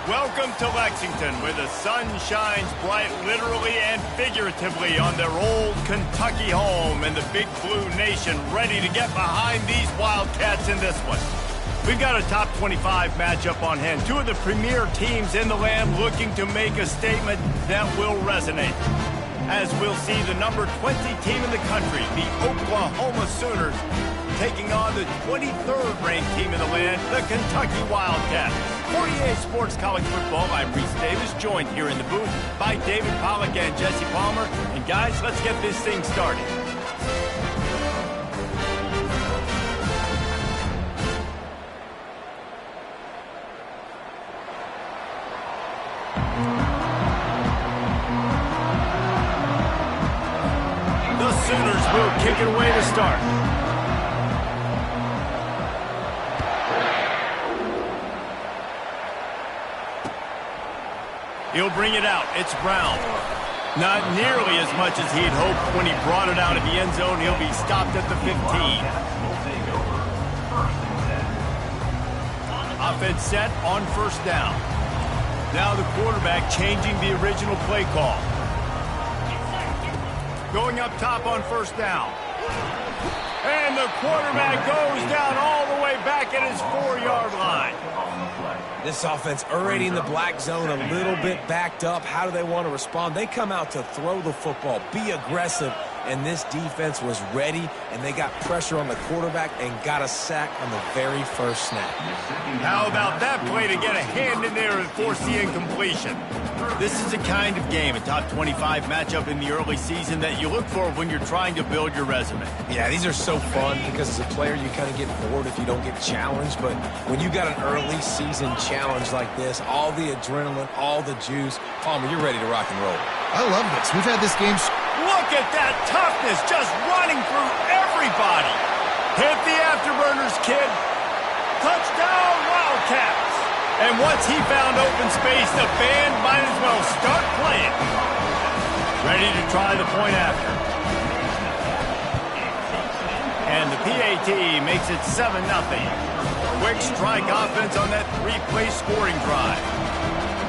Welcome to Lexington, where the sun shines bright literally and figuratively on their old Kentucky home, and the Big Blue Nation ready to get behind these Wildcats in this one. We've got a top 25 matchup on hand. Two of the premier teams in the land looking to make a statement that will resonate. As we'll see the number 20 team in the country, the Oklahoma Sooners, taking on the 23rd ranked team in the land, the Kentucky Wildcats. 48 Sports College Football, I'm Reese Davis, joined here in the booth by David Pollack and Jesse Palmer. And guys, let's get this thing started. The Sooners will kick it away to start. He'll bring it out. It's Brown. Not nearly as much as he'd hoped when he brought it out of the end zone. He'll be stopped at the 15. Offense set on first down. Now the quarterback changing the original play call. Going up top on first down. And the quarterback goes down all the way back at his 4-yard line. This offense already in the black zone, a little bit backed up. How do they want to respond? They come out to throw the football, be aggressive, and this defense was ready, and they got pressure on the quarterback and got a sack on the very first snap. How about that play to get a hand in there and force the incompletion? This is the kind of game, a top 25 matchup in the early season, that you look for when you're trying to build your resume. Yeah, these are so fun because as a player you kind of get bored if you don't get challenged, but when you got an early season challenge like this, all the adrenaline, all the juice, Palmer, you're ready to rock and roll. I love this. We've had this game. Look at that toughness, just running through everybody. Hit the afterburners, kid. Touchdown, Wildcats. And once he found open space, the band might as well start playing. Ready to try the point after. And the PAT makes it 7-0. Quick strike offense on that 3-play scoring drive.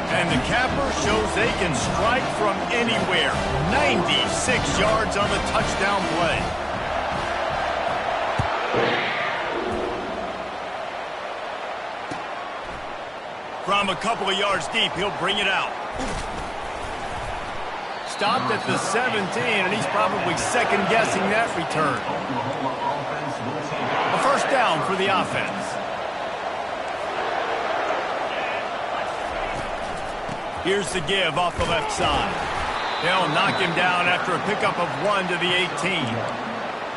And the capper shows they can strike from anywhere. 96 yards on the touchdown play. From a couple of yards deep, he'll bring it out. Stopped at the 17, and he's probably second-guessing that return. A first down for the offense. Here's the give off the left side. They'll knock him down after a pickup of 1 to the 18.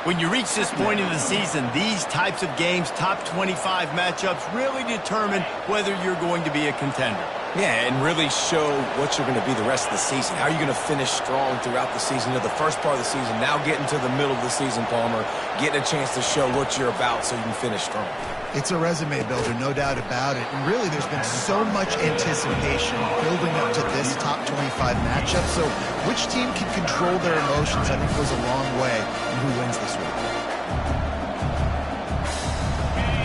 When you reach this point in the season, these types of games, top 25 matchups, really determine whether you're going to be a contender. Yeah, and really show what you're going to be the rest of the season. How are you going to finish strong throughout the season? The first part of the season, now getting to the middle of the season, Palmer, getting a chance to show what you're about so you can finish strong. It's a resume builder, no doubt about it. And really, there's been so much anticipation building up to this top 25 matchup. So which team can control their emotions, I think, goes a long way in who wins this week.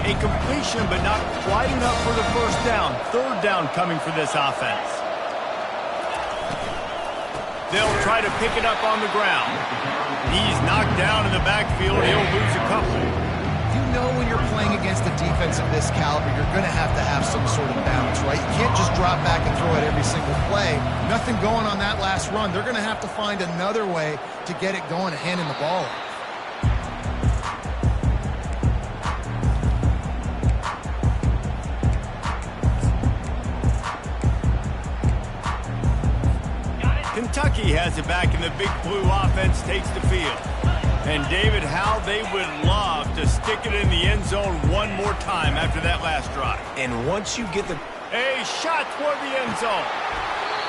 A completion, but not quite enough for the first down. Third down coming for this offense. They'll try to pick it up on the ground. He's knocked down in the backfield. He'll lose a couple. You know when you're playing against a defense of this caliber, you're going to have some sort of balance, right? You can't just drop back and throw it every single play. Nothing going on that last run. They're going to have to find another way to get it going and handing the ball off. Kentucky has it back, and the Big Blue offense takes the field. And David, how they would love to stick it in the end zone one more time after that last drive. And once you get the... A shot toward the end zone.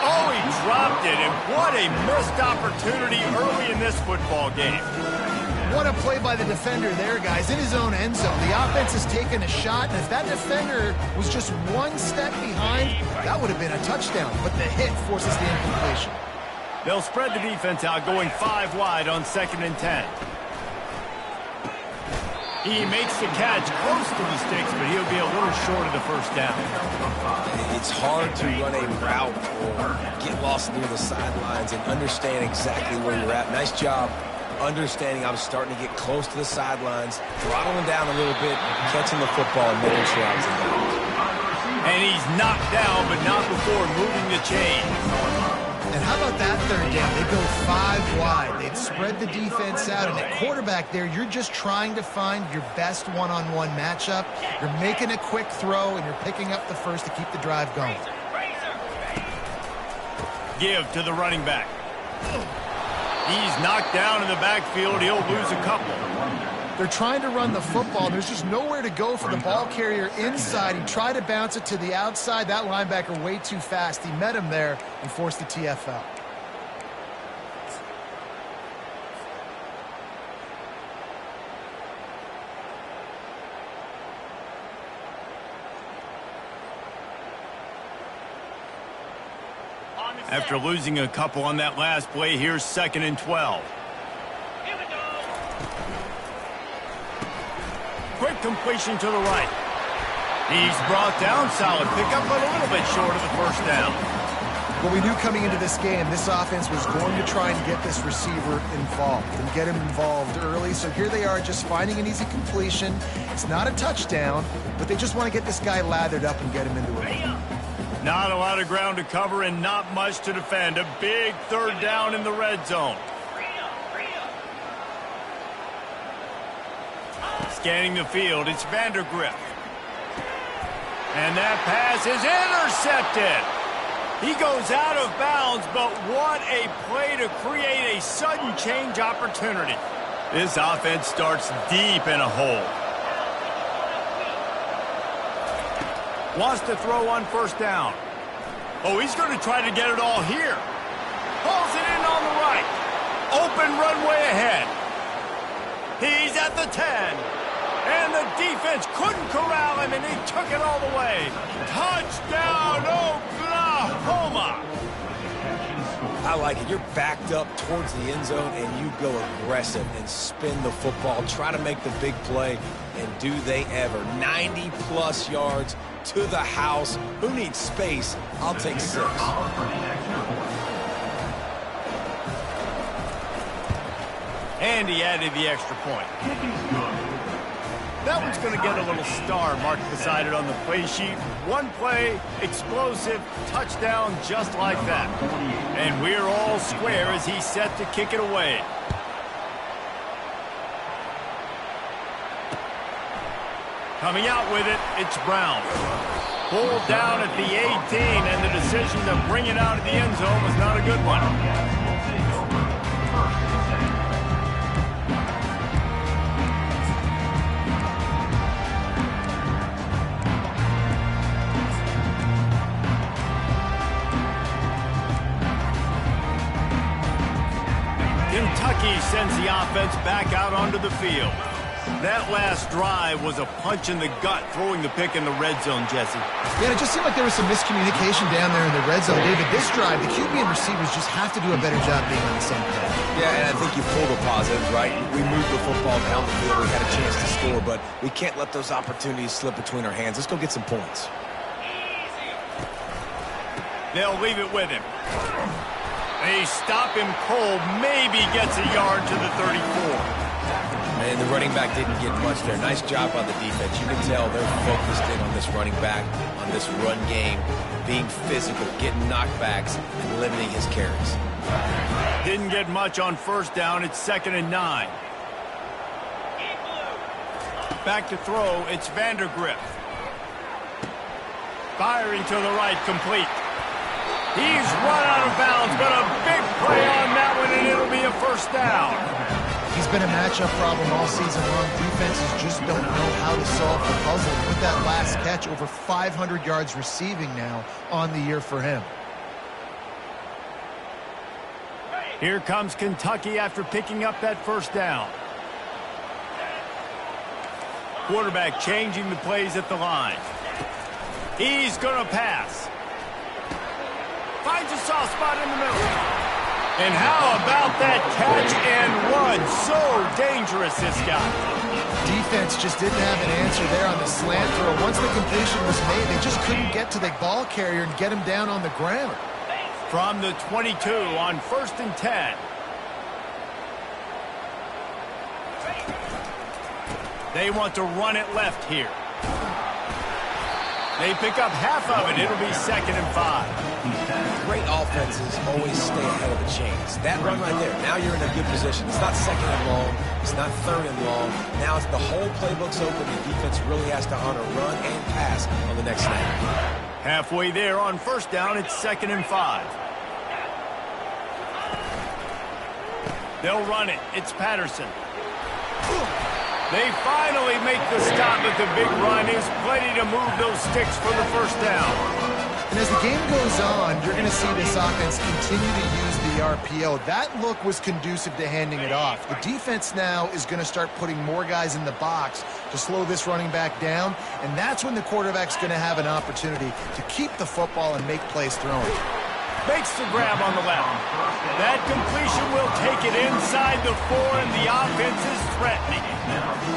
Oh, he dropped it, and what a missed opportunity early in this football game. What a play by the defender there, guys, in his own end zone. The offense has taken a shot, and if that defender was just one step behind, that would have been a touchdown. But the hit forces the incompletion. They'll spread the defense out, going 5 wide on 2nd and 10. He makes the catch close to the sticks, but he'll to be a little short of the first down. It's hard to run a route or get lost near the sidelines and understand exactly where you're at. Nice job understanding I was starting to get close to the sidelines, throttling down a little bit, catching the football, and making sure I was in bounds. And he's knocked down, but not before moving the chains. And how about that third down? They go 5 wide. They've spread the defense out. And at quarterback there, you're just trying to find your best one-on-one matchup. You're making a quick throw, and you're picking up the first to keep the drive going. Give to the running back. He's knocked down in the backfield. He'll lose a couple. They're trying to run the football. There's just nowhere to go for the ball carrier inside. He tried to bounce it to the outside. That linebacker way too fast. He met him there and forced the TFL. After losing a couple on that last play, here's 2nd and 12. Quick completion to the right. He's brought down. Solid pickup, but a little bit short of the first down. Well, we knew coming into this game, this offense was going to try and get this receiver involved and get him involved early. So here they are just finding an easy completion. It's not a touchdown, but they just want to get this guy lathered up and get him into it. Not a lot of ground to cover and not much to defend. A big 3rd down in the red zone. Scanning the field, it's Vandergrift. And that pass is intercepted. He goes out of bounds, but what a play to create a sudden change opportunity. This offense starts deep in a hole. Wants to throw on 1st down. Oh, he's going to try to get it all here. Pulls it in on the right. Open runway ahead. He's at the 10. And the defense couldn't corral him, and he took it all the way. Touchdown, Oklahoma! I like it. You're backed up towards the end zone, and you go aggressive and spin the football, try to make the big play, and do they ever. 90-plus yards to the house. Who needs space? I'll take 6. And he added the extra point. That one's going to get a little star marked beside it on the play sheet. One play, explosive, touchdown just like that. And we're all square as he's set to kick it away. Coming out with it, it's Brown. Pulled down at the 18, and the decision to bring it out of the end zone was not a good one. Kentucky sends the offense back out onto the field. That last drive was a punch in the gut, throwing the pick in the red zone, Jesse. Yeah, it just seemed like there was some miscommunication down there in the red zone. David, this drive, the QB and receivers just have to do a better job being on the same page. Yeah, and I think you pulled the positives, right? We moved the football down the field. We had a chance to score, but we can't let those opportunities slip between our hands. Let's go get some points. They'll leave it with him. They stop him cold, maybe gets a yard to the 34. And the running back didn't get much there. Nice job on the defense. You can tell they're focused in on this running back, on this run game, being physical, getting knockbacks, and limiting his carries. Didn't get much on 1st down. It's 2nd and 9. Back to throw. It's Vandergrift. Firing to the right, complete. He's run out of bounds, but a big play on that one, and it'll be a 1st down. He's been a matchup problem all season long. Defenses just don't know how to solve the puzzle. With that last catch, over 500 yards receiving now on the year for him. Here comes Kentucky after picking up that 1st down. Quarterback changing the plays at the line. He's going to pass. Finds a soft spot in the middle. And how about that catch and run? So dangerous, this guy. Defense just didn't have an answer there on the slant throw. Once the completion was made, they just couldn't get to the ball carrier and get him down on the ground. From the 22 on 1st and 10. They want to run it left here. They pick up half of it. It'll be 2nd and 5. Great offenses always stay ahead of the chains. That run right there, now you're in a good position. It's not 2nd and long. It's not 3rd and long. Now it's the whole playbook's open. The defense really has to honor run and pass on the next snap. Halfway there on 1st down, it's 2nd and 5. They'll run it. It's Patterson. They finally make the stop at the big run. Is plenty to move those sticks for the 1st down. And as the game goes on, you're going to see this offense continue to use the RPO. That look was conducive to handing it off. The defense now is going to start putting more guys in the box to slow this running back down, and that's when the quarterback's going to have an opportunity to keep the football and make plays throwing. Makes the grab on the left. That completion will take it inside the 4, and the offense is threatening.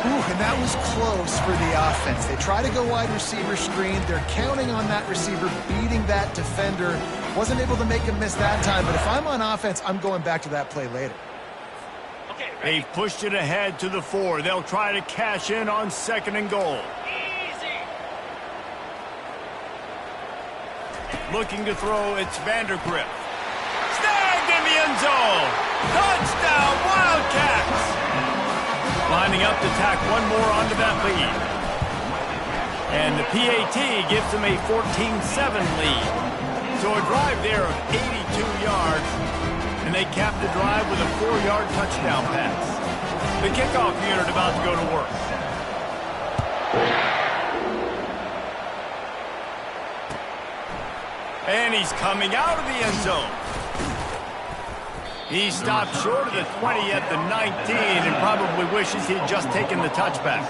Ooh, and that was close for the offense. They try to go wide receiver screen. They're counting on that receiver beating that defender. Wasn't able to make him miss that time, but if I'm on offense, I'm going back to that play later. They've pushed it ahead to the 4. They'll try to cash in on 2nd and goal. Looking to throw, it's Vandergrift. Snagged in the end zone. Touchdown, Wildcats. Lining up to tack one more onto that lead. And the PAT gives them a 14-7 lead. So a drive there of 82 yards. And they cap the drive with a 4-yard touchdown pass. The kickoff unit about to go to work. And he's coming out of the end zone. He stopped short of the 20 at the 19 and probably wishes he'd just taken the touchback.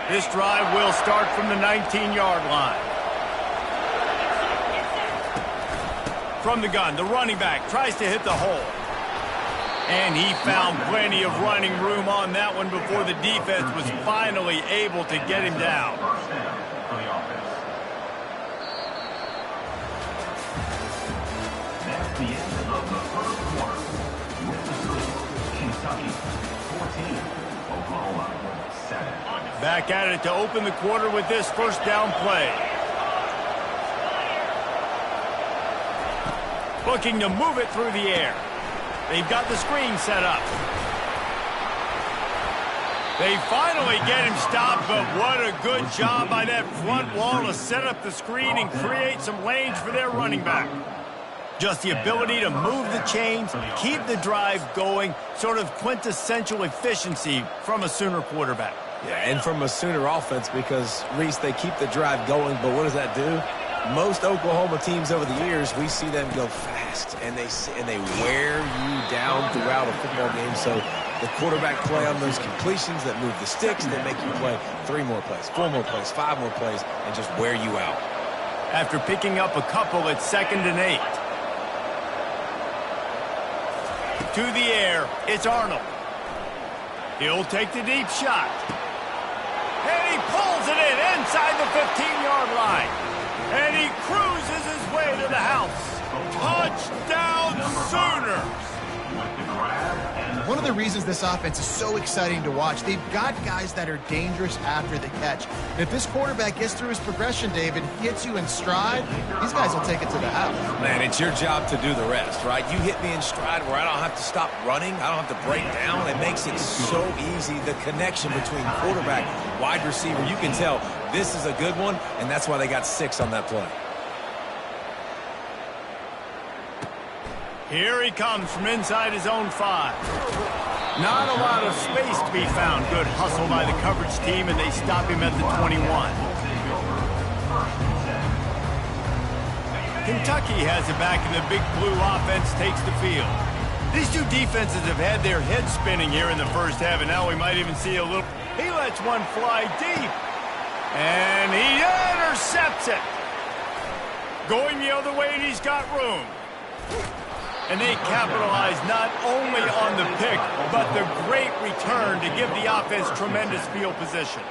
This drive will start from the 19-yard line. From the gun, the running back tries to hit the hole. And he found plenty of running room on that one before the defense was finally able to get him down. That's the end of the first quarter. Kentucky 14, Oklahoma 7. Back at it to open the quarter with this 1st down play. Looking to move it through the air. They've got the screen set up. They finally get him stopped, but what a good job by that front wall to set up the screen and create some lanes for their running back. Just the ability to move the chains, keep the drive going, sort of quintessential efficiency from a Sooner quarterback. Yeah, and from a Sooner offense because, Reese, they keep the drive going, but what does that do? Most Oklahoma teams over the years, we see them go fast, and they wear you down throughout a football game. So the quarterback play on those completions that move the sticks, they make you play 3 more plays, 4 more plays, 5 more plays, and just wear you out. After picking up a couple, it's 2nd and 8. To the air, it's Arnold. He'll take the deep shot. And he pulls it in inside the 15-yard line. And he cruises his way to the house. Touchdown, Sooners! One of the reasons this offense is so exciting to watch, they've got guys that are dangerous after the catch. And if this quarterback gets through his progression, David, hits you in stride, these guys will take it to the house. Man, it's your job to do the rest, right? You hit me in stride where I don't have to stop running. I don't have to break down. It makes it so easy. The connection between quarterback, wide receiver, you can tell this is a good one, and that's why they got 6 on that play. Here he comes from inside his own 5. Not a lot of space to be found. Good hustle by the coverage team, and they stop him at the 21. Kentucky has it back, and the Big Blue offense takes the field. These two defenses have had their heads spinning here in the first half, and now we might even see a little... He lets one fly deep, and he intercepts it. Going the other way, and he's got room. And they capitalize not only on the pick, but the great return to give the offense tremendous field position.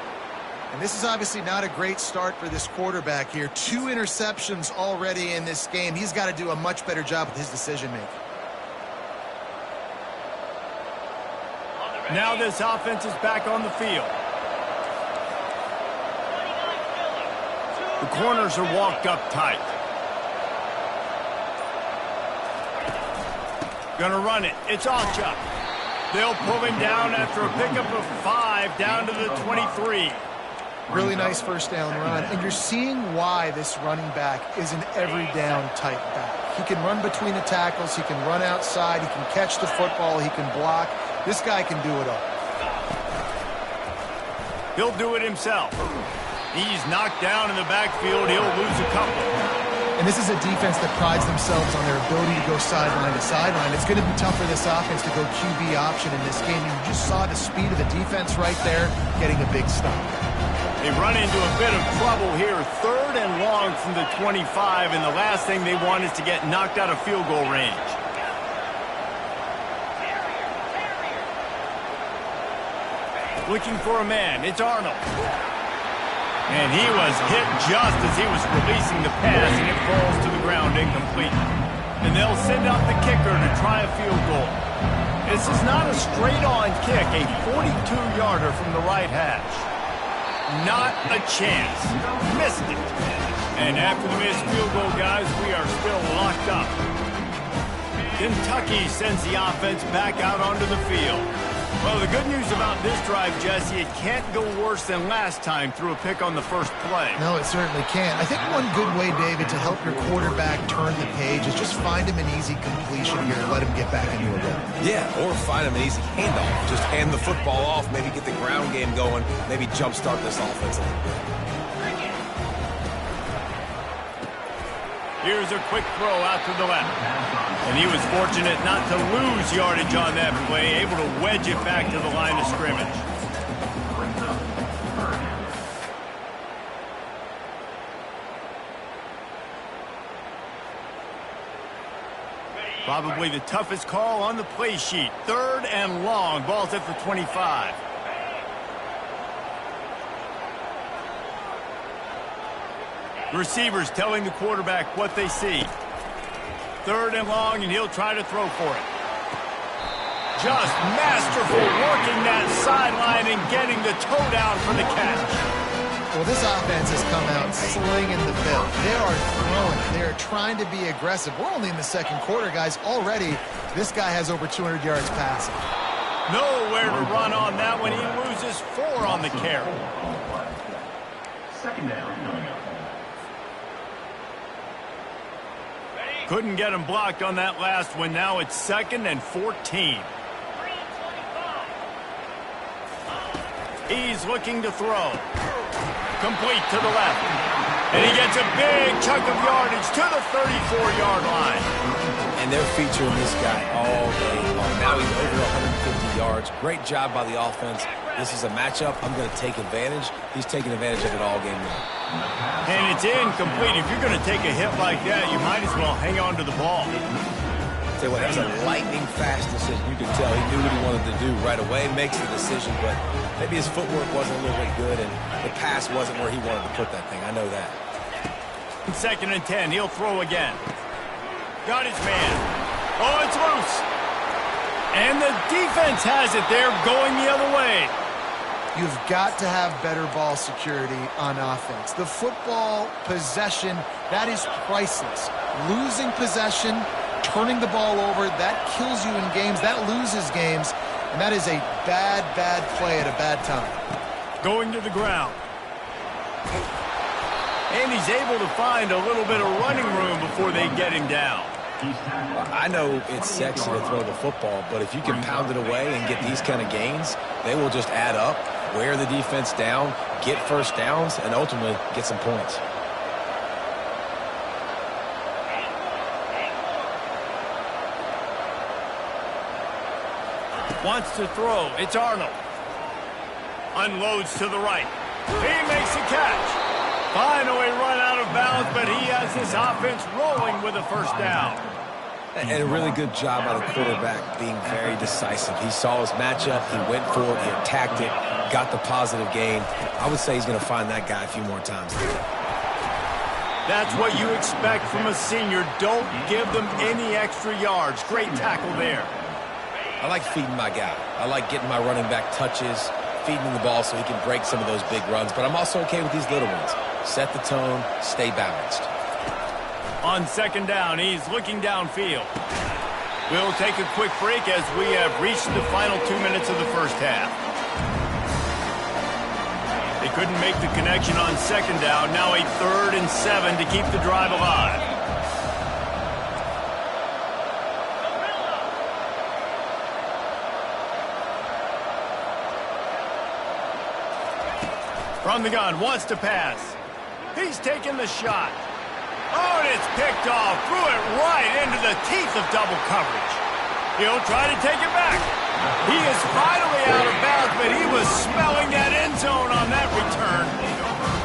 And this is obviously not a great start for this quarterback here. 2 interceptions already in this game. He's got to do a much better job with his decision-making. Now this offense is back on the field. The corners are walked up tight. Gonna run it. It's Ocha. They'll pull him down after a pickup of 5 down to the 23. Really nice first down run. And you're seeing why this running back is an every down type back. He can run between the tackles. He can run outside. He can catch the football. He can block. This guy can do it all. He'll do it himself. He's knocked down in the backfield. He'll lose a couple. And this is a defense that prides themselves on their ability to go sideline to sideline. It's going to be tough for this offense to go QB option in this game. You just saw the speed of the defense right there getting a big stop. They run into a bit of trouble here. 3rd and long from the 25, and the last thing they want is to get knocked out of field goal range. Looking for a man. It's Arnold. And he was hit just as he was releasing the pass, and it falls to the ground incomplete. And they'll send out the kicker to try a field goal. This is not a straight-on kick, a 42-yarder from the right hash. Not a chance. Missed it. And after the missed field goal, guys, we are still locked up. Kentucky sends the offense back out onto the field. Well, the good news about this drive, Jesse, it can't go worse than last time through a pick on the first play. No, it certainly can't. I think one good way, David, to help your quarterback turn the page is just find him an easy completion here and let him get back into a rhythm. Yeah, or find him an easy handoff. Just hand the football off, maybe get the ground game going, maybe jumpstart this offense a little bit. Here's a quick throw out to the left. And he was fortunate not to lose yardage on that play, able to wedge it back to the line of scrimmage. Probably the toughest call on the play sheet. 3rd and long. Ball's at the 25. Receivers telling the quarterback what they see. 3rd and long, and he'll try to throw for it. Just masterful working that sideline and getting the toe down for the catch. Well, this offense has come out slinging the bill. They are throwing. They are trying to be aggressive. We're only in the 2nd quarter, guys. Already, this guy has over 200 yards passing. Nowhere to run on that one. He loses 4 on the carry. 2nd down. Couldn't get him blocked on that last one. Now it's 2nd and 14. He's looking to throw. Complete to the left. And he gets a big chunk of yardage to the 34-yard line. And they're featuring this guy all day long. Now he's over 150 yards. Great job by the offense. This is a matchup. I'm going to take advantage. He's taking advantage of it all game long. And it's incomplete. If you're going to take a hit like that, you might as well hang on to the ball. Tell you what, that was a lightning fast decision. You can tell he knew what he wanted to do right away, makes the decision, but maybe his footwork wasn't a little bit good and the pass wasn't where he wanted to put that thing. I know that. 2nd and 10. He'll throw again. Got his man. Oh, it's loose. And the defense has it there going the other way. You've got to have better ball security on offense. The football possession, that is priceless. Losing possession, turning the ball over, that kills you in games, that loses games, and that is a bad, bad play at a bad time. Going to the ground. And he's able to find a little bit of running room before they get him down. I know it's sexy to throw the football, but if you can pound it away and get these kind of gains, they will just add up, wear the defense down, get first downs, and ultimately get some points. Wants to throw. It's Arnold. Unloads to the right. He makes a catch. Finally run out of bounds, but he has this offense rolling with a first down. And a really good job by the quarterback being very decisive. He saw his matchup, he went for it, he attacked it, got the positive gain. I would say he's going to find that guy a few more times. That's what you expect from a senior. Don't give them any extra yards. Great tackle there. I like feeding my guy. I like getting my running back touches, feeding him the ball so he can break some of those big runs. But I'm also okay with these little ones. Set the tone, stay balanced. On second down, he's looking downfield. We'll take a quick break as we have reached the final 2 minutes of the first half. They couldn't make the connection on second down. Now a 3rd and 7 to keep the drive alive. From the gun, wants to pass. He's taking the shot. Oh, and it's picked off. Threw it right into the teeth of double coverage. He'll try to take it back. He is finally out of bounds, but he was smelling that end zone on that return.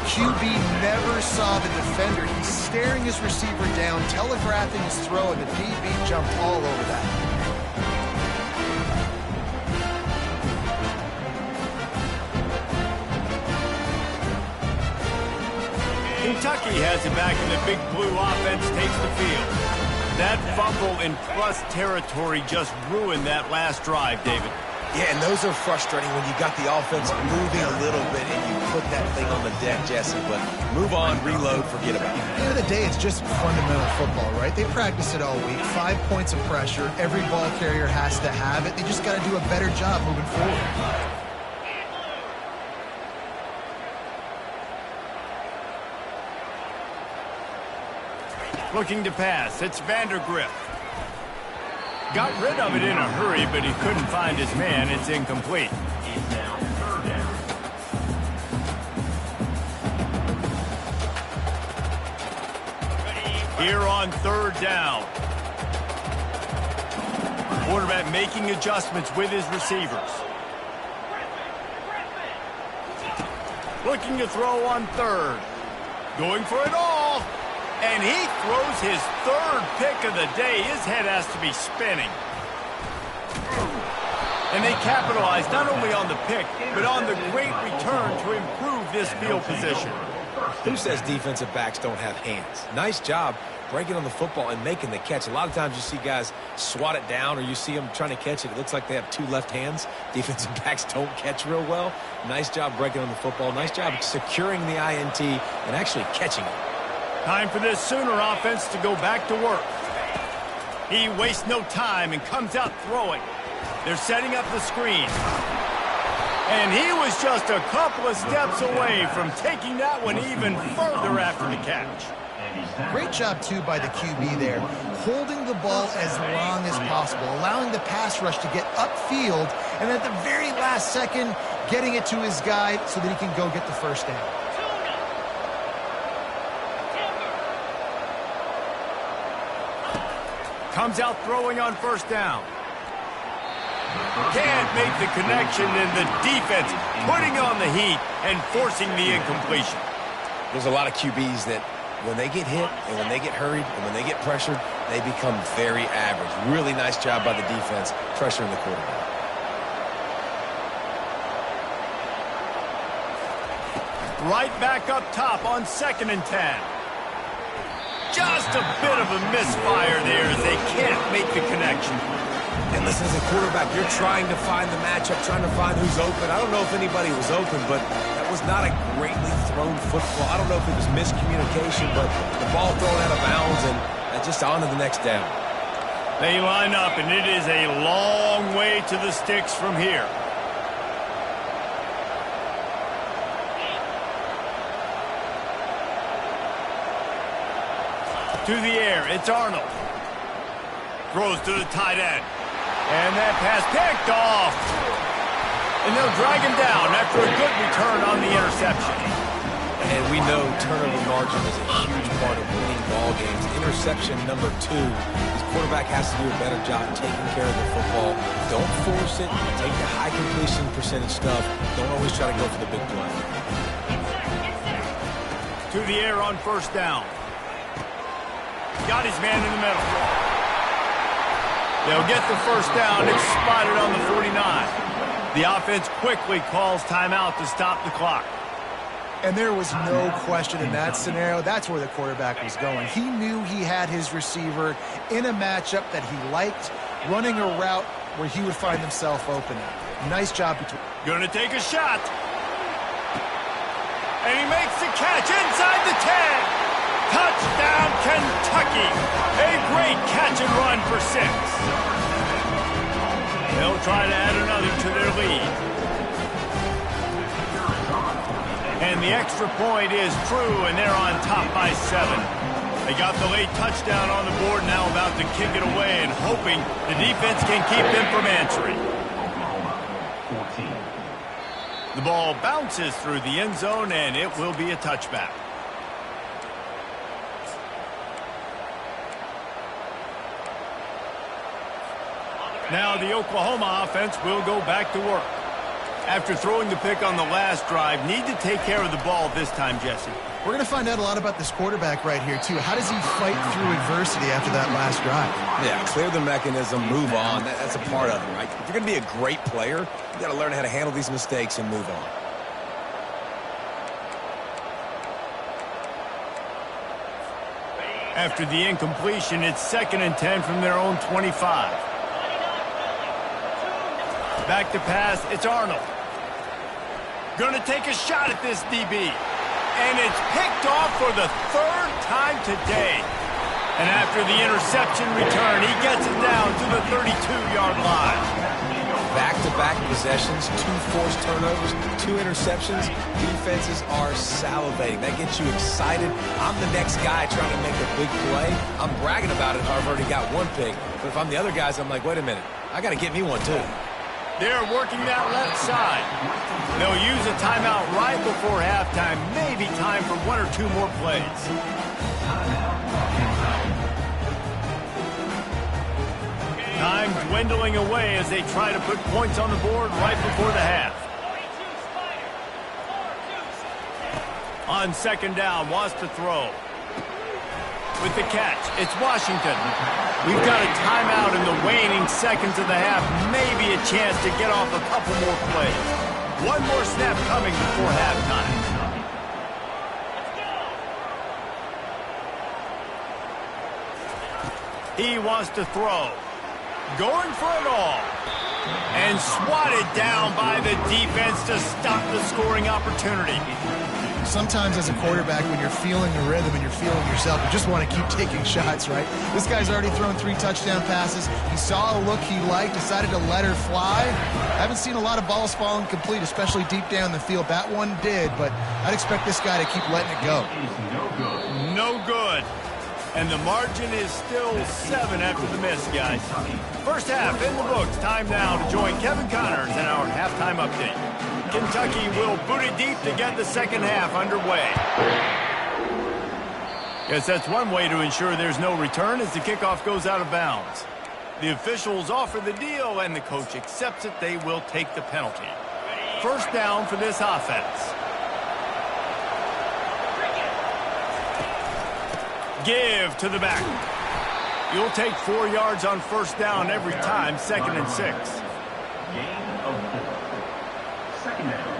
QB never saw the defender. He's staring his receiver down, telegraphing his throw, and the DB jumped all over that. Kentucky has it back, and the Big Blue offense takes the field. That fumble in plus territory just ruined that last drive, David. Yeah, and those are frustrating when you got the offense moving a little bit and you put that thing on the deck, Jesse. But move on, reload, forget about it. At the end of the day, it's just fundamental football, right? They practice it all week. 5 points of pressure. Every ball carrier has to have it. They just got to do a better job moving forward. Looking to pass. It's Vandergrift. Got rid of it in a hurry, but he couldn't find his man. It's incomplete. It's now 3rd down. Here on 3rd down. Quarterback making adjustments with his receivers. Looking to throw on 3rd. Going for it all. And he throws his 3rd pick of the day. His head has to be spinning. And they capitalize not only on the pick, but on the great return to improve this field position. Who says defensive backs don't have hands? Nice job breaking on the football and making the catch. A lot of times you see guys swat it down or you see them trying to catch it. It looks like they have 2 left hands. Defensive backs don't catch real well. Nice job breaking on the football. Nice job securing the INT and actually catching it. Time for this Sooner offense to go back to work. He wastes no time and comes out throwing. They're setting up the screen. And he was just a couple of steps away from taking that one even further after the catch. Great job, too, by the QB there, holding the ball as long as possible, allowing the pass rush to get upfield, and at the very last second, getting it to his guy so that he can go get the first down. Comes out throwing on 1st down. Can't make the connection, and the defense putting on the heat and forcing the incompletion. There's a lot of QBs that when they get hit and when they get hurried and when they get pressured, they become very average. Really nice job by the defense pressuring the quarterback. Right back up top on 2nd and 10. Just a bit of a misfire there as they can't make the connection. And listen, as a quarterback, you're trying to find the matchup, trying to find who's open. I don't know if anybody was open, but that was not a greatly thrown football. I don't know if it was miscommunication, but the ball thrown out of bounds and just on to the next down. They line up, and it is a long way to the sticks from here. To the air, it's Arnold. Throws to the tight end. And that pass picked off. And they'll drag him down after a good return on the interception. And we know turnover margin is a huge part of winning ball games. Interception number 2. His quarterback has to do a better job taking care of the football. Don't force it. Take the high completion percentage stuff. Don't always try to go for the big play. To the air on 1st down. Got his man in the middle. They'll get the first down. It's spotted on the 49. The offense quickly calls timeout to stop the clock. And there was no question in that scenario. That's where the quarterback was going. He knew he had his receiver in a matchup that he liked, running a route where he would find himself open. Nice job between. Going to take a shot. And he makes the catch inside the 10. Touchdown, Kentucky. A great catch and run for 6. They'll try to add another to their lead. And the extra point is true, and they're on top by 7. They got the late touchdown on the board, now about to kick it away and hoping the defense can keep them from answering. The ball bounces through the end zone, and it will be a touchback. Now the Oklahoma offense will go back to work. After throwing the pick on the last drive, need to take care of the ball this time, Jesse. We're going to find out a lot about this quarterback right here, too. How does he fight through adversity after that last drive? Yeah, clear the mechanism, move on. That's a part of it, right? If you're going to be a great player, you got to learn how to handle these mistakes and move on. After the incompletion, it's 2nd and 10 from their own 25. Back to pass, it's Arnold. Gonna take a shot at this DB. And it's picked off for the 3rd time today. And after the interception return, he gets it down to the 32-yard line. Back-to-back possessions, 2 forced turnovers, 2 interceptions. Defenses are salivating. That gets you excited. I'm the next guy trying to make a big play. I'm bragging about it if I've already got 1 pick. But if I'm the other guys, I'm like, wait a minute. I got to get me 1 too. They're working that left side. They'll use a timeout right before halftime. Maybe time for 1 or 2 more plays. Time dwindling away as they try to put points on the board right before the half. On 2nd down, wants to throw. With the catch, it's Washington. We've got a timeout in the waning seconds of the half. Maybe a chance to get off a couple more plays. 1 more snap coming before halftime. He wants to throw. Going for it all. And swatted down by the defense to stop the scoring opportunity. Sometimes as a quarterback, when you're feeling the rhythm and you're feeling yourself, you just want to keep taking shots, right? This guy's already thrown 3 touchdown passes. He saw a look he liked, decided to let her fly. I haven't seen a lot of balls falling complete, especially deep down the field. That one did, but I'd expect this guy to keep letting it go. No good. And the margin is still 7 after the miss, guys. First half in the books. Time now to join Kevin Connors in our halftime update. Kentucky will boot it deep to get the second half underway. Guess that's one way to ensure there's no return as the kickoff goes out of bounds. The officials offer the deal, and the coach accepts it. They will take the penalty. First down for this offense. Give to the back. You'll take 4 yards on first down every time, 2nd and 6. Gain of 4. 2nd down.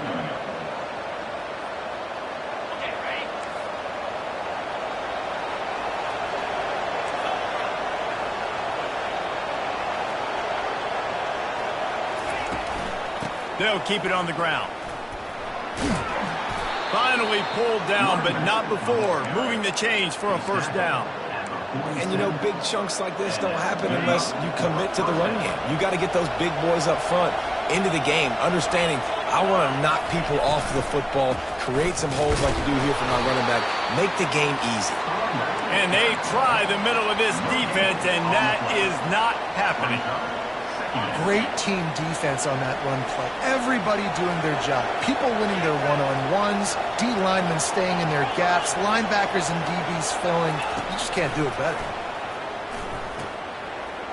They'll keep it on the ground. Finally pulled down, but not before. Moving the chains for a first down. And, you know, big chunks like this don't happen unless you commit to the run game. You got to get those big boys up front into the game, understanding I want to knock people off the football, create some holes like you do here for my running back, make the game easy. And they try the middle of this defense, and that is not happening. Great team defense on that run play. Everybody doing their job. People winning their one-on-ones, D linemen staying in their gaps, linebackers and DBs filling. You just can't do it better.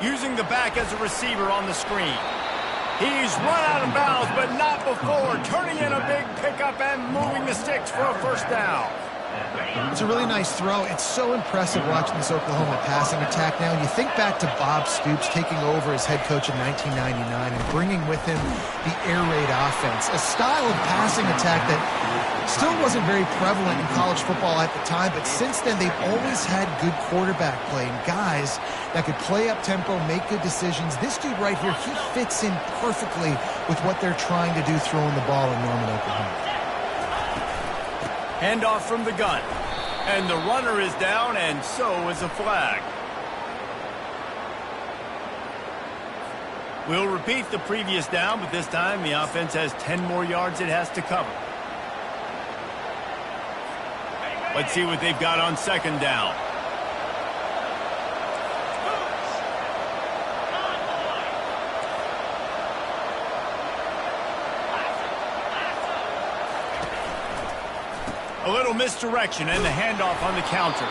Using the back as a receiver on the screen. He's run out of bounds, but not before. Turning in a big pickup and moving the sticks for a first down. It's a really nice throw. It's so impressive watching this Oklahoma passing attack now. You think back to Bob Stoops taking over as head coach in 1999 and bringing with him the air raid offense, a style of passing attack that still wasn't very prevalent in college football at the time, but since then they've always had good quarterback play and guys that could play up tempo, make good decisions. This dude right here, he fits in perfectly with what they're trying to do throwing the ball in Norman, Oklahoma. Handoff from the gun. And the runner is down, and so is a flag. We'll repeat the previous down, but this time the offense has 10 more yards it has to cover. Let's see what they've got on second down. A little misdirection and the handoff on the counter.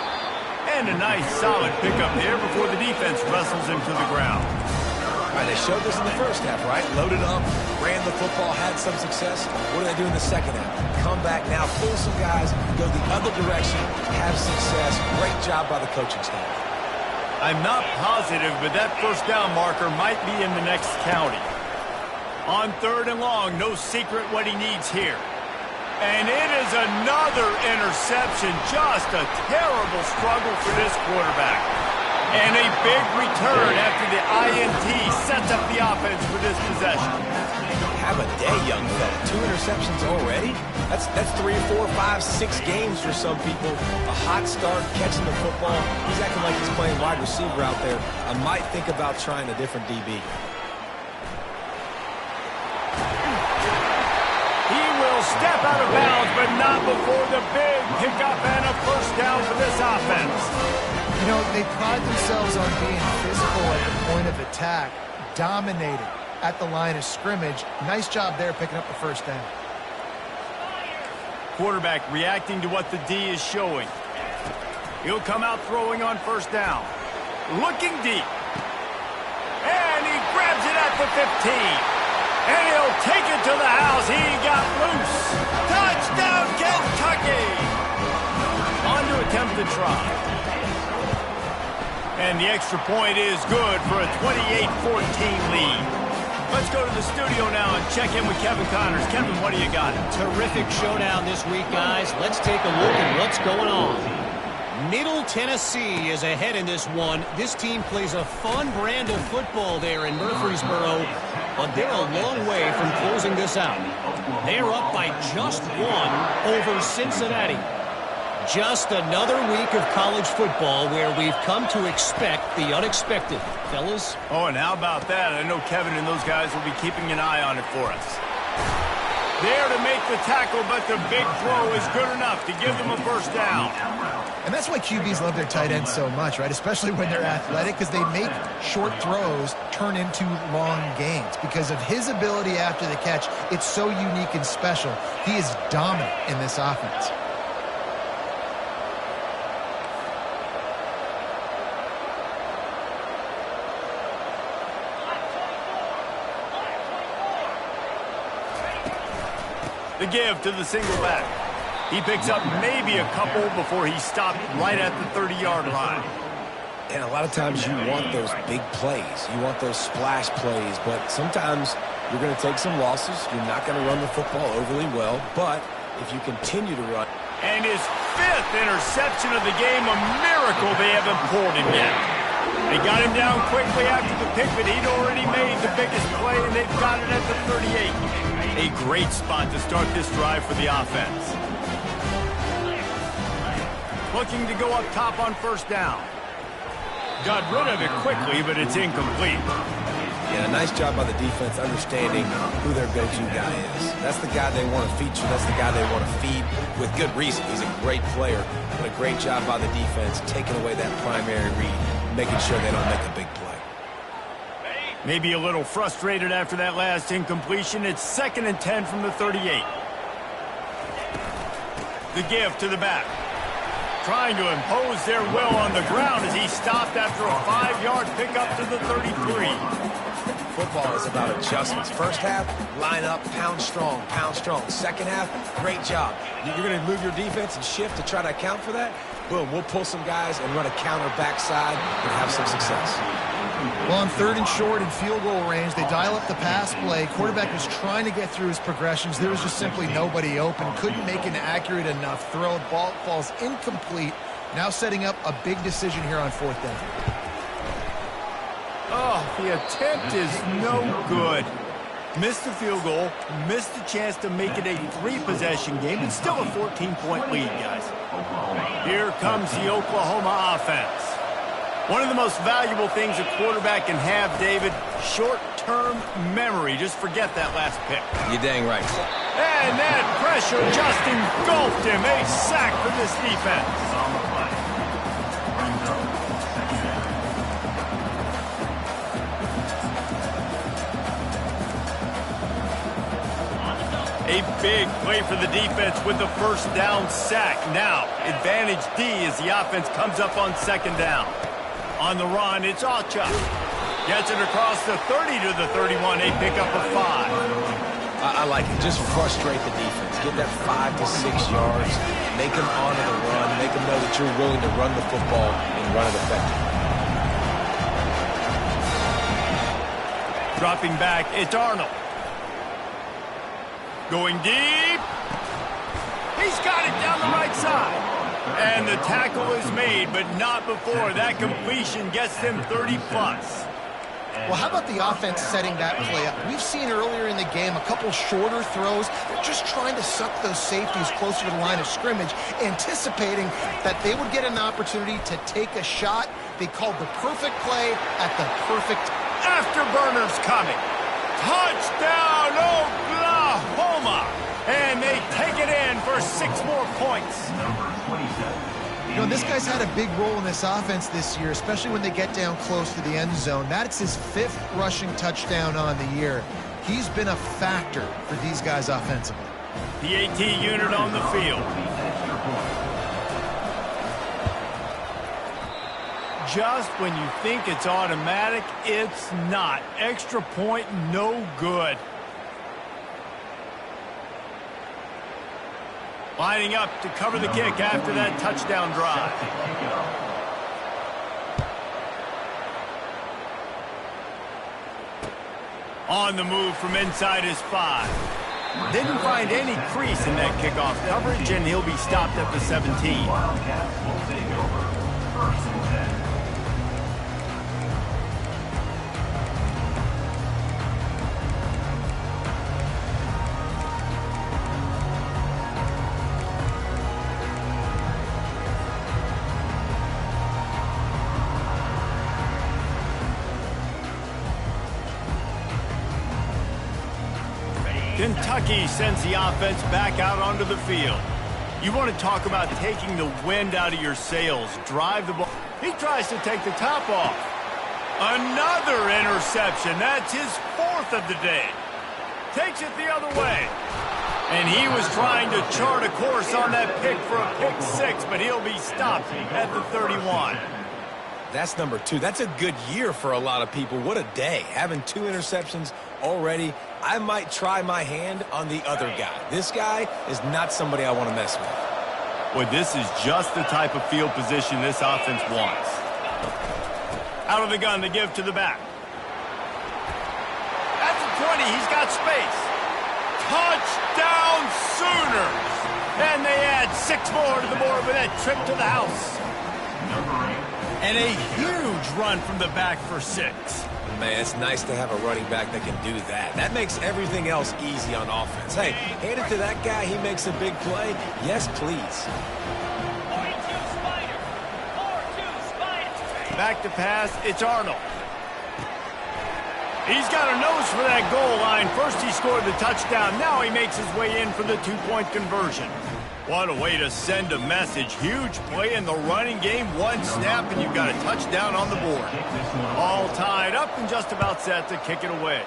And a nice solid pickup there before the defense wrestles him to the ground. All right, they showed this in the first half, right? Loaded up, ran the football, had some success. What do they do in the second half? Come back now, pull some guys, go the other direction, have success. Great job by the coaching staff. I'm not positive, but that first down marker might be in the next county. On third and long, no secret what he needs here. And it is another interception. Just a terrible struggle for this quarterback. And a big return after the INT sets up the offense for this possession. Have a day, young fella. 2 interceptions already? That's 3 or 4, 5, 6 games for some people. A hot start, catching the football. He's acting like he's playing wide receiver out there. I might think about trying a different DB. Step out of bounds, but not before the big pickup and a first down for this offense. You know, they pride themselves on being physical at the point of attack, dominating at the line of scrimmage. Nice job there picking up the first down. Quarterback reacting to what the D is showing. He'll come out throwing on first down. Looking deep. And he grabs it at the 15. And he'll take it to the house. He got loose. Touchdown, Kentucky! On to attempt the try. And the extra point is good for a 28-14 lead. Let's go to the studio now and check in with Kevin Connors. Kevin, what do you got? Terrific showdown this week, guys. Let's take a look at what's going on. Middle Tennessee is ahead in this one. This team plays a fun brand of football there in Murfreesboro, but they're a long way from closing this out. They're up by just 1 over Cincinnati. Just another week of college football where we've come to expect the unexpected. Fellas? Oh, and how about that? I know Kevin and those guys will be keeping an eye on it for us. There to make the tackle, but the big throw is good enough to give them a first down. And that's why QBs love their tight ends so much, right? Especially when they're athletic, because they make short throws turn into long gains. Because of his ability after the catch, it's so unique and special. He is dominant in this offense. The give to the single back. He picks up maybe a couple before he stopped right at the 30-yard line. And a lot of times you want those big plays. You want those splash plays, but sometimes you're going to take some losses. You're not going to run the football overly well, but if you continue to run. And his 5th interception of the game, a miracle they haven't pulled him yet. They got him down quickly after the pick, but he'd already made the biggest play, and they've got it at the 38. A great spot to start this drive for the offense. Looking to go up top on first down. Got rid of it quickly, but it's incomplete. Yeah, a nice job by the defense understanding who their go-to guy is. That's the guy they want to feature. That's the guy they want to feed with good reason. He's a great player, but a great job by the defense taking away that primary read, making sure they don't make a big play. Maybe a little frustrated after that last incompletion. It's 2nd and 10 from the 38. The give to the back. Trying to impose their will on the ground as he stopped after a 5-yard pickup to the 33. football is about adjustments. First half, line up, pound strong, pound strong. Second half, great job. You're going to move your defense and shift to try to account for that? Boom, we'll pull some guys and run a counter backside and have some success. Well, on 3rd and short in field goal range, they dial up the pass play. Quarterback was trying to get through his progressions. There was just simply nobody open. Couldn't make an accurate enough throw. Ball falls incomplete. Now setting up a big decision here on 4th down. Oh, the attempt is no good. Missed the field goal, missed the chance to make it a 3-possession game, and still a 14-point lead, guys. Here comes the Oklahoma offense. One of the most valuable things a quarterback can have, David, short-term memory. Just forget that last pick. You're dang right. And that pressure just engulfed him. A sack for this defense. A big play for the defense with the 1st down sack. Now, advantage D as the offense comes up on 2nd down. On the run, it's Ocha. Gets it across the 30 to the 31. A pickup of 5. I like it. Just frustrate the defense. Get that 5 to 6 yards. Make them honor the run. Make them know that you're willing to run the football and run it effectively. Dropping back, it's Arnold. Going deep. He's got it down the right side. And the tackle is made, but not before. That completion gets them 30-plus. Well, how about the offense setting that play up? We've seen earlier in the game a couple shorter throws. They're just trying to suck those safeties closer to the line of scrimmage, anticipating that they would get an opportunity to take a shot. They called the perfect play at the perfect Afterburners coming. Touchdown, Oklahoma! And they take it in for 6 more points. You know, this guy's had a big role in this offense this year, especially when they get down close to the end zone. That's his 5th rushing touchdown on the year. He's been a factor for these guys offensively. The AT unit on the field. Just when you think it's automatic, it's not. Extra point, no good. Lining up to cover the kick after that touchdown drive. On the move from inside his 5. Didn't find any crease in that kickoff coverage, and he'll be stopped at the 17. Wildcats will take over. 1st and 10. Kentucky sends the offense back out onto the field. You want to talk about taking the wind out of your sails. Drive the ball. He tries to take the top off. Another interception. That's his 4th of the day. Takes it the other way. And he was trying to chart a course on that pick for a pick 6, but he'll be stopped at the 31. That's number 2. That's a good year for a lot of people. What a day. Having 2 interceptions already. I might try my hand on the other guy. This guy is not somebody I want to mess with. Well, this is just the type of field position this offense wants. Out of the gun, they give to the back. At the 20, he's got space. Touchdown Sooners! And they add 6 more to the board with that trip to the house. And a huge run from the back for 6. Man, it's nice to have a running back that can do that. That makes everything else easy on offense. Hey, hand it to that guy. He makes a big play. Yes, please. Back to pass. It's Arnold. He's got a nose for that goal line. First he scored the touchdown. Now he makes his way in for the 2-point conversion. What a way to send a message. Huge play in the running game. 1 snap, and you've got a touchdown on the board. All tied up and just about set to kick it away.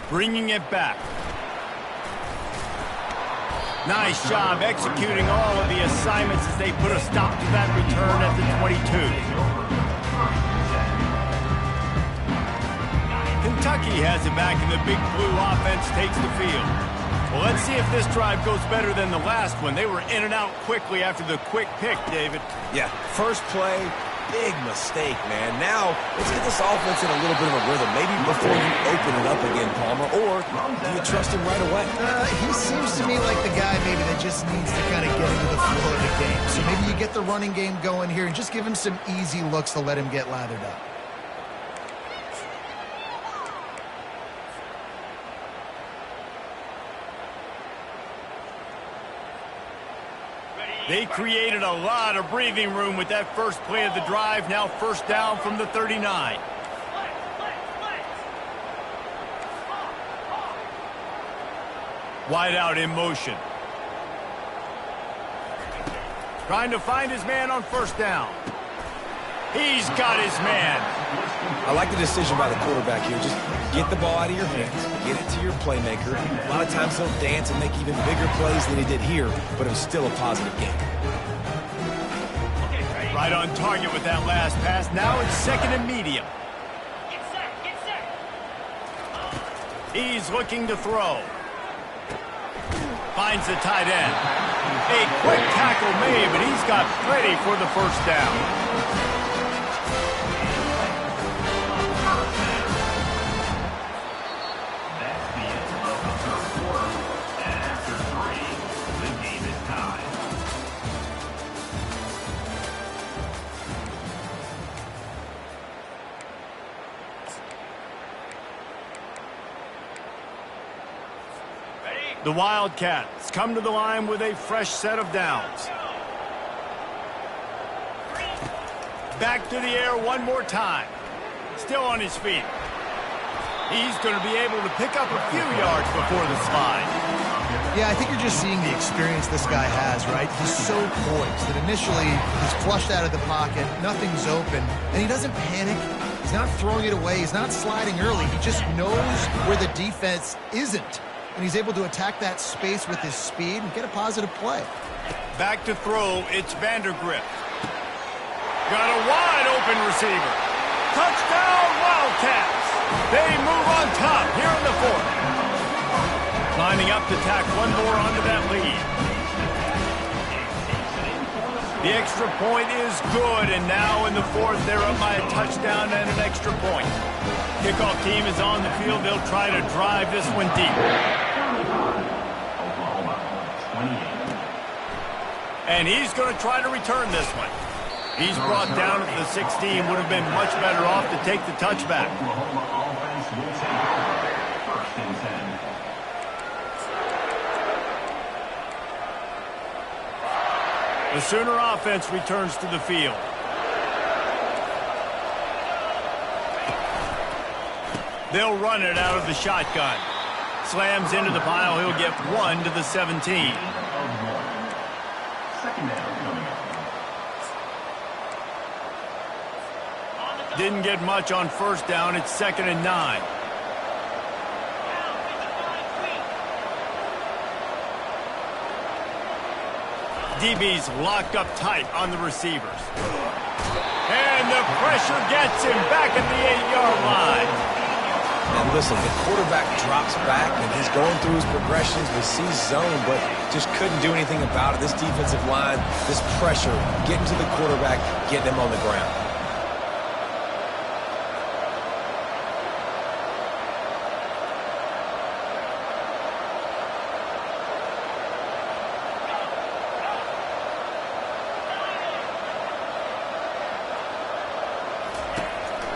Bringing it back. Nice job executing all of the assignments as they put a stop to that return at the 22. Kentucky has it back, and the Big Blue offense takes the field. Well, let's see if this drive goes better than the last one. They were in and out quickly after the quick pick, David. Yeah, first play, big mistake, man. Now, let's get this offense in a little bit of a rhythm. Maybe before you open it up again, Palmer, or do you trust him right away? He seems to me like the guy maybe that just needs to kind of get into the flow of the game. So maybe you get the running game going here and just give him some easy looks to let him get lathered up. They created a lot of breathing room with that first play of the drive. Now first down from the 39. Wide out in motion. Trying to find his man on first down. He's got his man. I like the decision by the quarterback here. Just get the ball out of your hands. Get it to your playmaker. A lot of times he'll dance and make even bigger plays than he did here, but it was still a positive game. Right on target with that last pass. Now it's second and medium. He's looking to throw. Finds the tight end. A quick tackle made, but he's got plenty for the first down. The Wildcats come to the line with a fresh set of downs. Back to the air one more time. Still on his feet. He's going to be able to pick up a few yards before the slide. Yeah, I think you're just seeing the experience this guy has, right? He's so poised that initially he's flushed out of the pocket, nothing's open, and he doesn't panic. He's not throwing it away. He's not sliding early. He just knows where the defense isn't. And he's able to attack that space with his speed and get a positive play. Back to throw, it's Vandergrift. Got a wide open receiver. Touchdown, Wildcats! They move on top here in the fourth. Lining up to tack one more onto that lead. The extra point is good, and now in the fourth, they're up by a touchdown and an extra point. Kickoff team is on the field. They'll try to drive this one deep. And he's going to try to return this one. He's brought down at the 16. Would have been much better off to take the touchback. The Sooner offense returns to the field. They'll run it out of the shotgun. Slams into the pile. He'll get one to the 17. Didn't get much on first down. It's second and 9. DB's locked up tight on the receivers. And the pressure gets him back at the 8-yard line. And listen, the quarterback drops back, and he's going through his progressions. We see zone, but just couldn't do anything about it. This defensive line, this pressure, getting to the quarterback, getting him on the ground.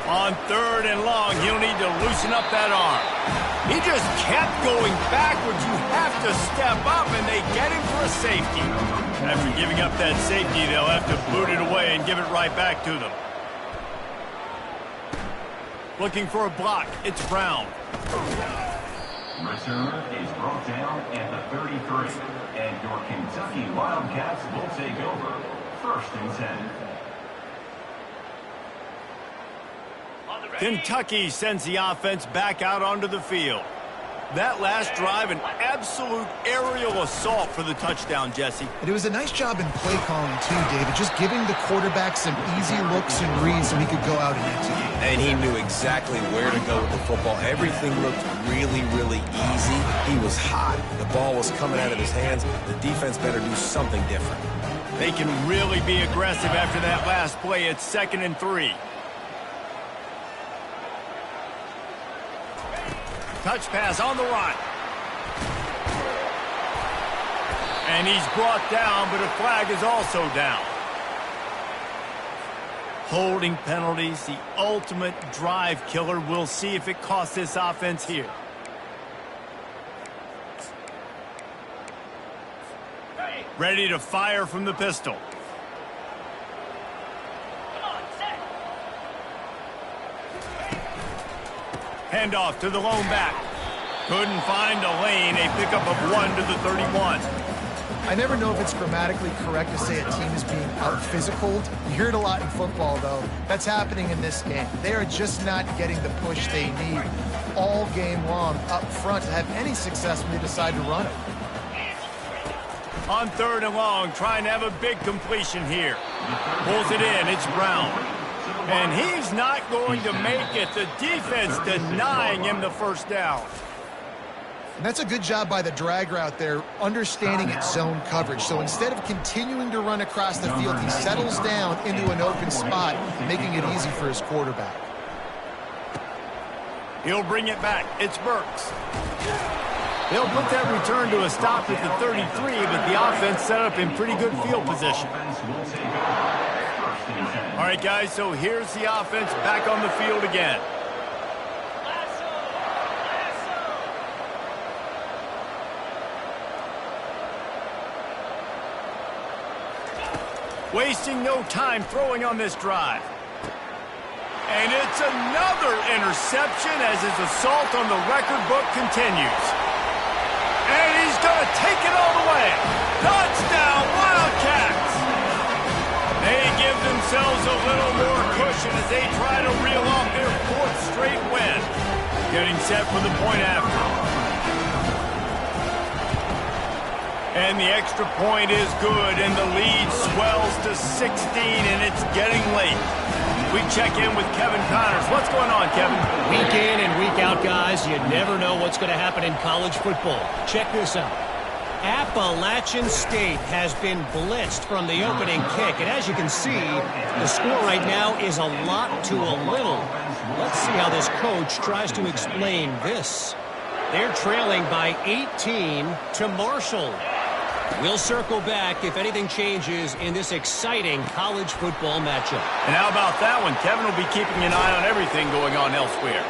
On third and long, he'll need to loosen up that arm. He just kept going backwards. You have to step up, and they get him for a safety. After giving up that safety, they'll have to boot it away and give it right back to them. Looking for a block. It's Brown. Return is brought down at the 33. And your Kentucky Wildcats will take over. First and 10. Kentucky sends the offense back out onto the field. That last drive, an absolute aerial assault for the touchdown, Jesse. And it was a nice job in play calling too, David, just giving the quarterback some easy looks and reads so he could go out and execute. And he knew exactly where to go with the football. Everything looked really, really easy. He was hot. The ball was coming out of his hands. The defense better do something different. They can really be aggressive after that last play. It's 2nd and 3. Touch pass on the run. And he's brought down, but a flag is also down. Holding penalties, the ultimate drive killer. We'll see if it costs this offense here. Ready to fire from the pistol. Handoff to the lone back. Couldn't find a lane. A pickup of 1 to the 31. I never know if it's grammatically correct to say a team is being out-physicaled. You hear it a lot in football, though. That's happening in this game. They are just not getting the push they need all game long up front to have any success when they decide to run it. On 3rd and long, trying to have a big completion here. Pulls it in. It's Brown. And he's not going to make it. The defense denying him the first down. And that's a good job by the drag route there, understanding its zone coverage. So instead of continuing to run across the field, he settles down into an open spot, making it easy for his quarterback. He'll bring it back. It's Burks. They'll put that return to a stop at the 33, but the offense set up in pretty good field position. All right, guys, so here's the offense back on the field again. Wasting no time throwing on this drive. And it's another interception as his assault on the record book continues. And he's going to take it all the way. Touchdown, Wildcats! They give themselves a little more cushion as they try to reel off their 4th straight win. Getting set for the point after. And the extra point is good, and the lead swells to 16, and it's getting late. We check in with Kevin Connors. What's going on, Kevin? Week in and week out, guys, you never know what's going to happen in college football. Check this out. Appalachian State has been blitzed from the opening kick, and as you can see, the score right now is a lot to a little. Let's see how this coach tries to explain this. They're trailing by 18 to Marshall. We'll circle back if anything changes in this exciting college football matchup. And how about that one? Kevin will be keeping an eye on everything going on elsewhere.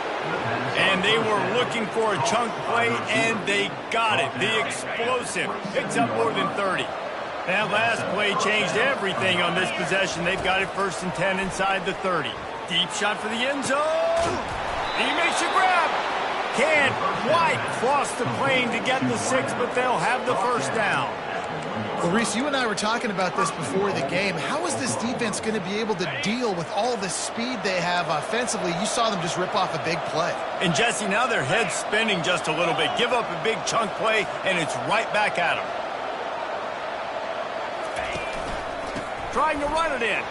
And they were looking for a chunk play, and they got it. The explosive picks up more than 30. That last play changed everything on this possession. They've got it 1st and 10 inside the 30. Deep shot for the end zone. He makes a grab. Can't quite cross the plane to get the 6, but they'll have the first down. Well, Reese, you and I were talking about this before the game. How is this defense going to be able to deal with all the speed they have offensively? You saw them just rip off a big play. And, Jesse, now their head's spinning just a little bit. Give up a big chunk play, and it's right back at them. Trying to run it in.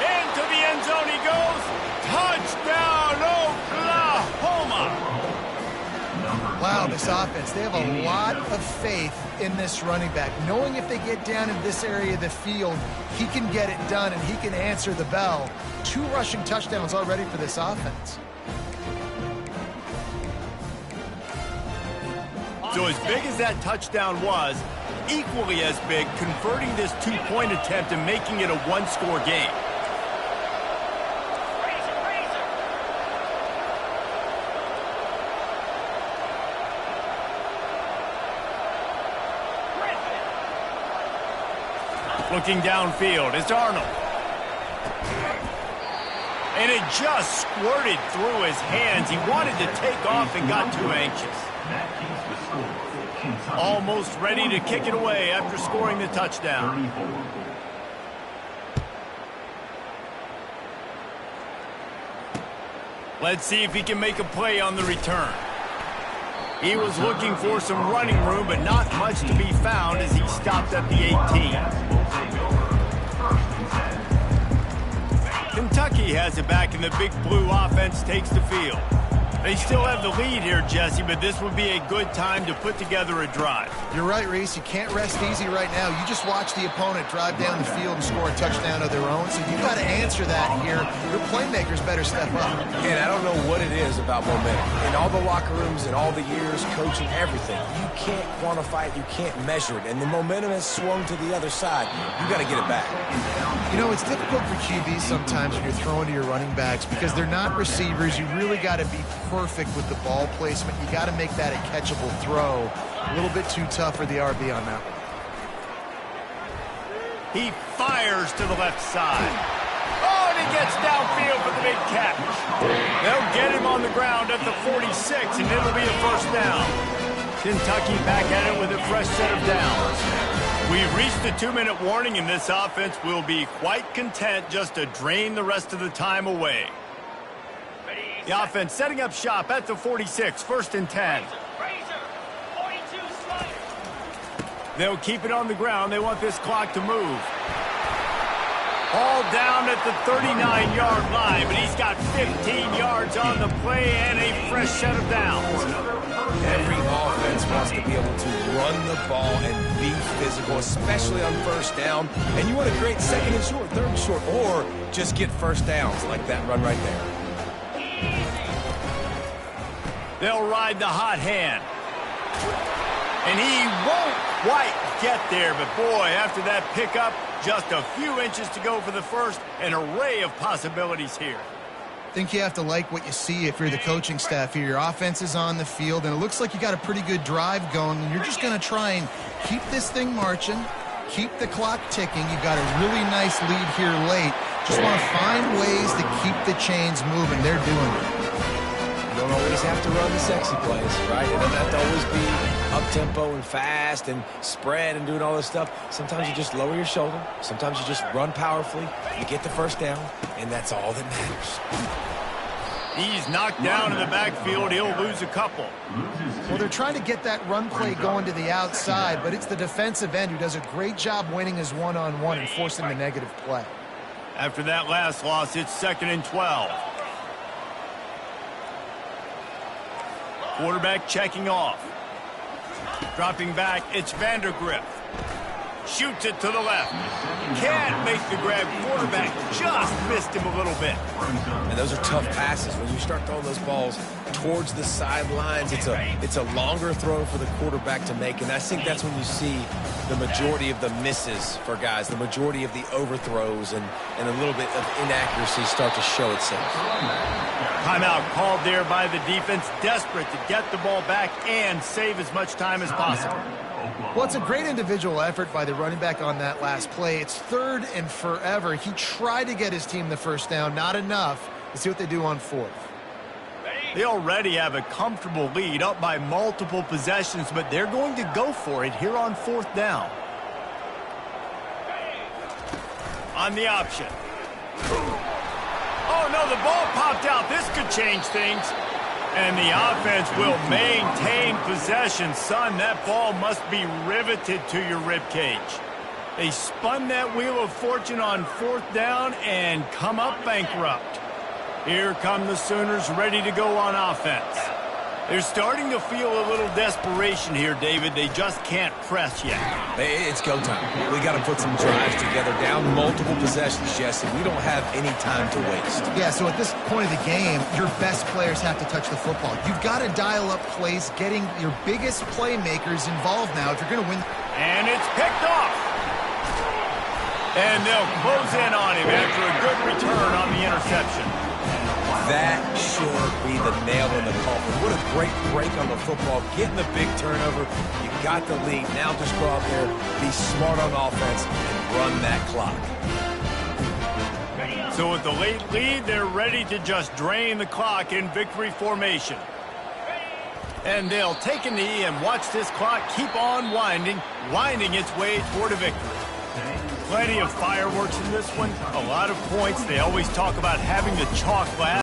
Into the end zone he goes. Touchdown, Oklahoma! Wow, this offense, they have a lot of faith in this running back. Knowing if they get down in this area of the field, he can get it done and he can answer the bell. 2 rushing touchdowns already for this offense. So as big as that touchdown was, equally as big, converting this 2-point attempt and making it a 1-score game. Looking downfield, it's Arnold. And it just squirted through his hands. He wanted to take off and got too anxious. Almost ready to kick it away after scoring the touchdown. Let's see if he can make a play on the return. He was looking for some running room, but not much to be found as he stopped at the 18. Kentucky has it back, and the Big Blue offense takes the field. They still have the lead here, Jesse, but this would be a good time to put together a drive. You're right, Reese. You can't rest easy right now. You just watch the opponent drive down the field and score a touchdown of their own, so you got to answer that here. Your playmakers better step up. And I don't know what it is about momentum. In all the locker rooms, in all the years, coaching, everything, you can't quantify it, you can't measure it, and the momentum has swung to the other side. You got to get it back. You know, it's difficult for QBs sometimes when you're throwing to your running backs because they're not receivers. You really got to be perfect with the ball placement. You got to make that a catchable throw. A little bit too tough for the RB on that one. He fires to the left side. Oh, and he gets downfield for the big catch. They'll get him on the ground at the 46, and it'll be a first down. Kentucky back at it with a fresh set of downs. We've reached the 2-minute warning, and this offense will be quite content just to drain the rest of the time away. The offense setting up shop at the 46, 1st and 10. They'll keep it on the ground. They want this clock to move. All down at the 39-yard line, but he's got 15 yards on the play and a fresh set of downs. Every offense wants to be able to run the ball and be physical, especially on first down. And you want to create 2nd and short, 3rd and short, or just get first downs like that run right there. They'll ride the hot hand. And he won't quite get there, but boy, after that pickup, just a few inches to go for the first, an array of possibilities here. I think you have to like what you see if you're the coaching staff here. Your offense is on the field, and it looks like you got a pretty good drive going, and you're just going to try and keep this thing marching, keep the clock ticking. You've got a really nice lead here late. Just want to find ways to keep the chains moving. They're doing it. You don't always have to run the sexy plays, right? It doesn't have to always be up-tempo and fast and spread and doing all this stuff. Sometimes you just lower your shoulder. Sometimes you just run powerfully. You get the first down, and that's all that matters. He's knocked down in the backfield. He'll lose a couple. Well, they're trying to get that run play going to the outside, but it's the defensive end who does a great job winning his one-on-one and forcing the negative play. After that last loss, it's 2nd and 12. Quarterback checking off. Dropping back, it's Vandergrift. Shoots it to the left. Can't make the grab. Quarterback just missed him a little bit. And those are tough passes. When you start throwing those balls towards the sidelines, it's a longer throw for the quarterback to make. And I think that's when you see the majority of the misses for guys, the majority of the overthrows and a little bit of inaccuracy start to show itself. Timeout called there by the defense, desperate to get the ball back and save as much time as possible. Well, it's a great individual effort by the running back on that last play. It's 3rd and forever. He tried to get his team the first down, not enough. Let's see what they do on 4th. They already have a comfortable lead, up by multiple possessions, but they're going to go for it here on 4th down. On the option. Oh, no, the ball popped out. This could change things. And the offense will maintain possession. Son, that ball must be riveted to your ribcage. They spun that wheel of fortune on 4th down and come up bankrupt. Here come the Sooners ready to go on offense. They're starting to feel a little desperation here, David. They just can't press yet. It's go time. We got to put some drives together, down multiple possessions, Jesse. We don't have any time to waste. Yeah, so at this point of the game, your best players have to touch the football. You've got to dial up plays, getting your biggest playmakers involved now if you're going to win. And it's picked off. And they'll close in on him after a good return on the interception. That should be the nail in the coffin. What a great break on the football. Getting the big turnover. You got the lead. Now just go out there, be smart on offense, and run that clock. So with the late lead, they're ready to just drain the clock in victory formation. And they'll take a knee and watch this clock keep on winding its way toward a victory. Plenty of fireworks in this one. A lot of points. They always talk about having the chalk glass.